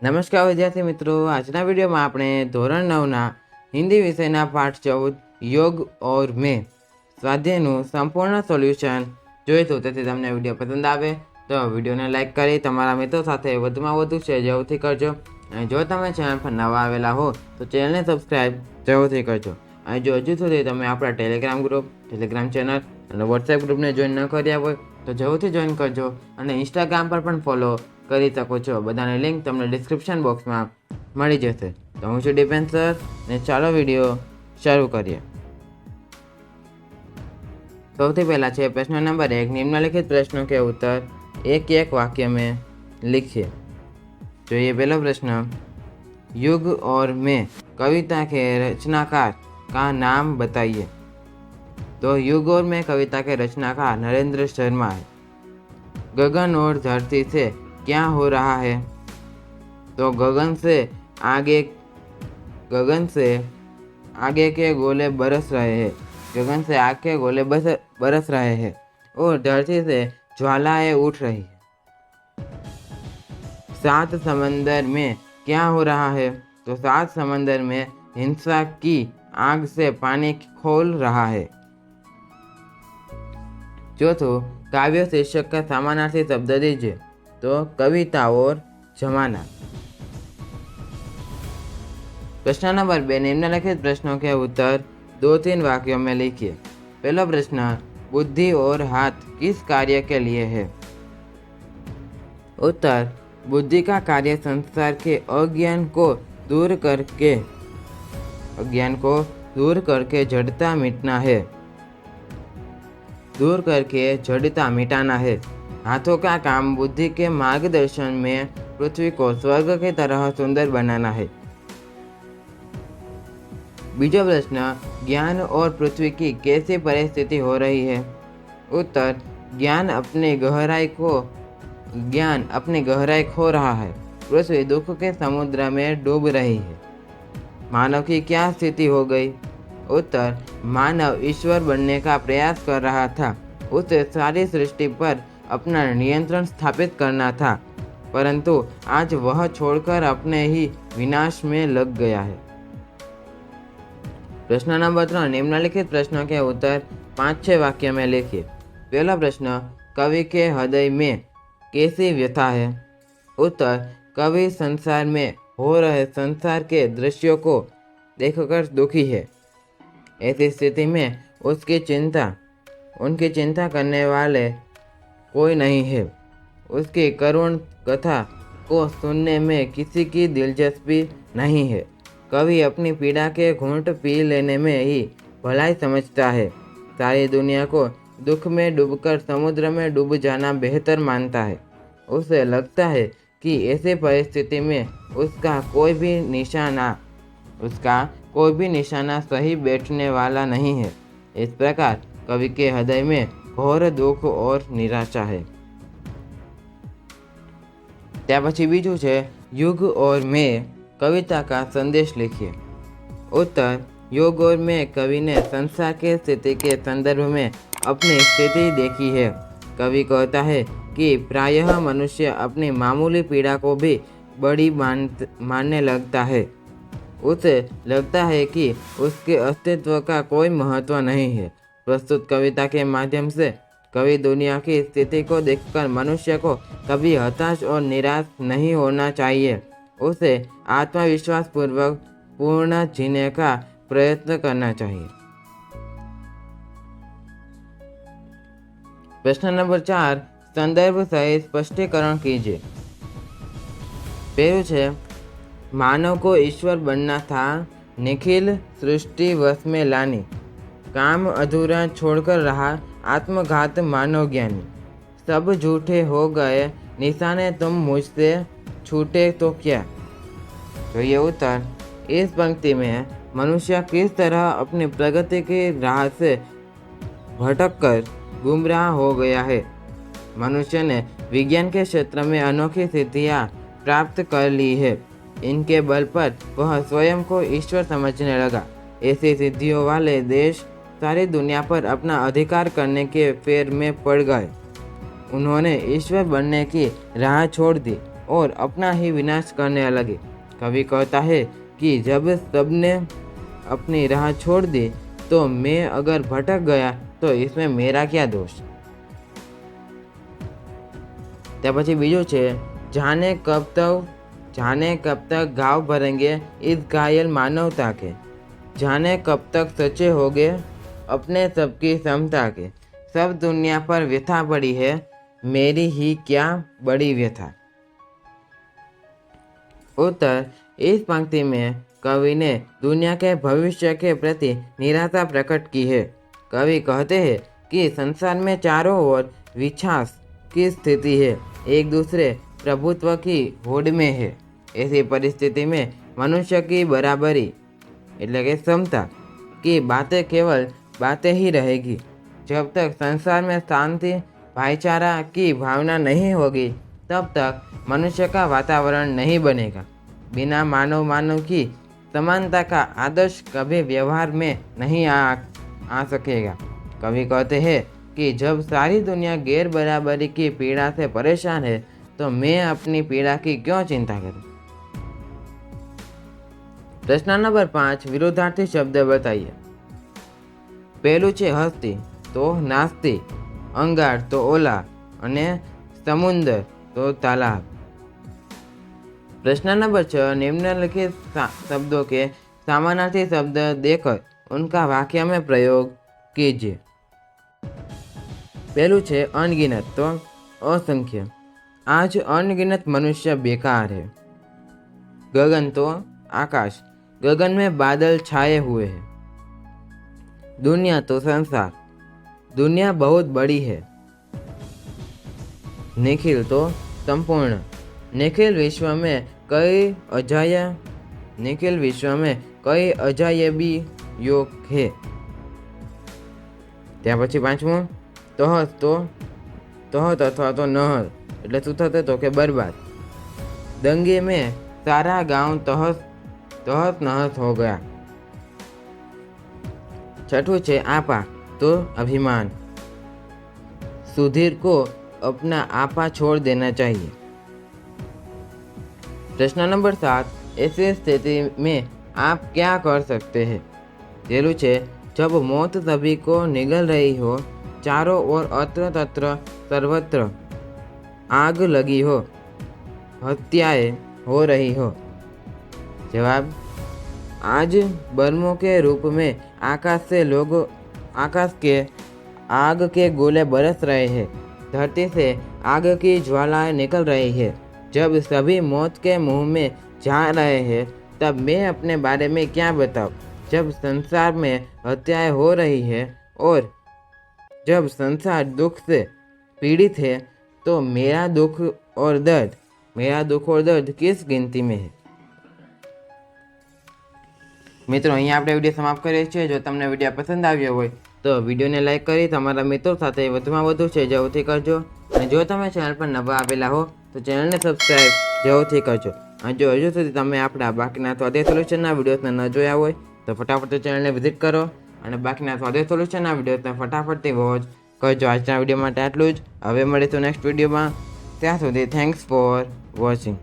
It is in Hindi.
નમસ્કાર વિદ્યાર્થી મિત્રો, આજના વિડીયોમાં આપણે ધોરણ 9ના હિન્દી વિષયના પાઠ 14 યોગ ઓર મેં સ્વાધ્યાયનું સંપૂર્ણ સોલ્યુશન જોઈશું। તેથી તમને વિડીયો પસંદ આવે તો વિડીયોને લાઇક કરી તમારા મિત્રો સાથે વધુમાં વધુ શેર જરૂરથી કરજો। અને જો તમે ચેનલ પર નવા આવેલા હો તો ચેનલને સબસ્ક્રાઈબ જરૂરથી કરજો। અને જો હજુ સુધી તમે આપણા ટેલિગ્રામ ગ્રુપ, ટેલિગ્રામ ચેનલ અને વોટ્સએપ ગ્રુપને જોઈન ન કર્યા હોય તો જરૂરથી જોઈન કરજો। અને ઇન્સ્ટાગ્રામ પર પણ ફોલો કરી શકો છો। બધાની લિંક તમને ડિસ્ક્રિપ્શન બોક્સમાં મળી જશે। તો હું છું ડિપેન સર ને ચાલો વિડીયો શરૂ કરીએ। સૌથી પહેલાં છે પ્રશ્ન નંબર 1। निम्नलिखित प्रश्नों के उत्तर एक एक वाक्य में लिखिए। तो ये पहला प्रश्न, युग और मैं कविता के रचनाकार का नाम बताइए। तो युग और मैं कविता के रचनाकार नरेंद्र शर्मा है। गगन और धरती से क्या हो रहा है? तो गगन से आगे के गोले बरस रहे हैं। गगन से आग के गोले बरस रहे हैं और धरती से ज्वालाएं उठ रही है। सात समंदर में क्या हो रहा है? तो सात समंदर में हिंसा की आग से पानी खोल रहा है। चौथो, काव्य शीर्षक का समानार्थी शब्द दीजिए। तो कविता और जमाना। प्रश्न नंबर 2। निम्नलिखित प्रश्नों के उत्तर 2-3 वाक्यों में लिखिए। पहला प्रश्न, बुद्धि और हाथ किस कार्य के लिए है? उत्तर, बुद्धि का कार्य संसार के अज्ञान को दूर करके जड़ता मिटाना है। हाथों का काम बुद्धि के मार्गदर्शन में पृथ्वी को स्वर्ग की तरह सुंदर बनाना है। बीजा प्रश्न, ज्ञान और पृथ्वी की कैसी परिस्थिति हो रही है? उत्तर, ज्ञान अपनी गहराई खो रहा है। पृथ्वी दुख के समुद्र में डूब रही है। मानव की क्या स्थिति हो गई? उत्तर, मानव ईश्वर बनने का प्रयास कर रहा था। उसे सारी सृष्टि पर अपना नियंत्रण स्थापित करना था, परंतु आज वह छोड़कर अपने ही विनाश में लग गया है। प्रश्न नंबर 3। निम्नलिखित प्रश्नों के उत्तर 5-6 वाक्य में लिखिए। पहला प्रश्न, कवि के हृदय में कैसी व्यथा है? उत्तर, कवि संसार में हो रहे संसार के दृश्यों को देखकर दुखी है। ऐसी स्थिति में उनकी चिंता करने वाले कोई नहीं है। उसकी करुण कथा को सुनने में किसी की दिलचस्पी नहीं है। कवि अपनी पीड़ा के घूंट पी लेने में ही भलाई समझता है। सारी दुनिया को दुख में डूबकर समुद्र में डूब जाना बेहतर मानता है। उसे लगता है कि ऐसी परिस्थिति में उसका कोई भी निशाना सही बैठने वाला नहीं है। इस प्रकार कवि के हृदय में घोर दुख और निराशा है। त्या पछी बीजू छे, युग और मैं कविता का संदेश लिखिए। उत्तर, युग और मैं कवि ने संसार के स्थिति के संदर्भ में अपनी स्थिति देखी है। कवि कहता है कि प्रायः मनुष्य अपनी मामूली पीड़ा को भी बड़ी मानने लगता है। उसे लगता है कि उसके अस्तित्व का कोई महत्व नहीं है। प्रस्तुत कविता के माध्यम से कवि दुनिया की स्थिति को देखकर मनुष्य को कभी हताश और निराश नहीं होना चाहिए। उसे आत्मविश्वास पूर्वक पूर्ण जीने का प्रयत्न करना चाहिए। प्रश्न नंबर 4। संदर्भ सहित स्पष्टीकरण कीजिए। पहलू है, मानव को ईश्वर बनना था, निखिल सृष्टि वश में लानी। काम अधूरा छोड़कर रहा आत्मघात मानव ज्ञानी। सब झूठे हो गए निशाने तुम मुझसे छूटे तो क्या? तो ये उत्तर, इस पंक्ति में मनुष्य किस तरह अपनी प्रगति की राह से भटककर गुमराह हो गया है। मनुष्य ने विज्ञान के क्षेत्र में अनोखी सिद्धियां प्राप्त कर ली है। इनके बल पर वह स्वयं को ईश्वर समझने लगा। ऐसी सिद्धियों वाले देश सारी दुनिया पर अपना अधिकार करने के फेर में पड़ गए। उन्होंने ईश्वर बनने की राह छोड़ दी और अपना ही विनाश करने लगे। कवि कहता है कि जब सबने अपनी राह छोड़ दी तो मैं अगर भटक गया तो इसमें मेरा क्या दोष। त्या પછી બીજું છે, जाने कब तक घाव भरेंगे इस घायल मानवता के, जाने कब तक सच्चे होगे अपने सबकी समता के, सब दुनिया पर व्यथा पड़ी है मेरी ही क्या बड़ी व्यथा। उत्तर, इस पंक्ति में कवि ने दुनिया के भविष्य के प्रति निराशा प्रकट की है। कवि कहते हैं कि संसार में चारों ओर विछास की स्थिति है, एक दूसरे प्रभुत्व की होड़ में है। ऐसी परिस्थिति में मनुष्य की बराबरी એટલે કે समता की बातें केवल बातें ही रहेगी। जब तक संसार में शांति भाईचारा की भावना नहीं होगी तब तक मनुष्य का वातावरण नहीं बनेगा। बिना मानव की समानता का आदर्श कभी व्यवहार में नहीं आ सकेगा। कवि कहते हैं कि जब सारी दुनिया गैर बराबरी की पीड़ा से परेशान है तो मैं अपनी पीड़ा की क्यों चिंता करूं। प्रश्न नंबर 5, विरोधार्थी शब्द बताइए। पहलू છે હસ્તી તો નાસ્તી, અંગાર તો ઓલા અને સમુદ્ર તો તાલાબ। प्रश्न नंबर 6, निम्नलिखित शब्दों के समानार्थी शब्द देकर उनका वाक्य में प्रयोग कीजिए। पहलू છે अनगिनत तो असंख्य, आज अनगिनत मनुष्य बेकार है। गगन तो आकाश, गगन में बादल छाए हुए हैं। दुनिया तो संसार, दुनिया बहुत बड़ी है। निखिल तो संपूर्ण, निखिल विश्व में कई अजायबी योग है। त्या पछी 5मो, तहत अथवा तो नहर એટલે શું થશે તો કે बर्बाद। दंगे में सारा गांव तहस नहस हो गया। छठू छे आपा तो अभिमान, सुधीर को अपना आपा छोड़ देना चाहिए। प्रश्न नंबर 7, ऐसी स्थिति में आप क्या कर सकते हैं। पहलू छे जब मौत सभी को निगल रही हो, चारों ओर अत्र तत्र सर्वत्र आग लगी हो, हत्याएं हो रही हो। जवाब, आज बर्मों के रूप में आकाश के आग के गोले बरस रहे हैं, धरती से आग की ज्वालाएं निकल रही है। जब सभी मौत के मुंह में जा रहे हैं तब मैं अपने बारे में क्या बताऊं। जब संसार में हत्याएं हो रही है और जब संसार दुख से पीड़ित है तो मेरा दुख और दर्द किस गिनती में है। मित्रों, अहीं आपणे विडियो समाप्त करीए छीए। जो तमने विडियो पसंद आव्यो होय तो विडियोने लाइक करी तमारा मित्रों साथे वधुमां वधु शेर जरूरथी करजो। अने जो तमे चेनल पर नवा आवेला हो तो चेनलने सब्सक्राइब जरूरथी करजो। अने जो हजू सुधी तमे आपणा बाकीना स्वाध्याय सोल्यूशनना विडियोने न जोया होय तो फटाफट चेनलने विजिट करो અને બાકીના स्वाध्याय सोल्यूशनना विडियो फटाफटथी वॉच करजो। आजना विडियो माटे आटલું જ। હવે મળીશું નેક્સ્ટ વિડિયોમાં। ત્યાં સુધી થેન્ક્સ ફોર વોચિંગ।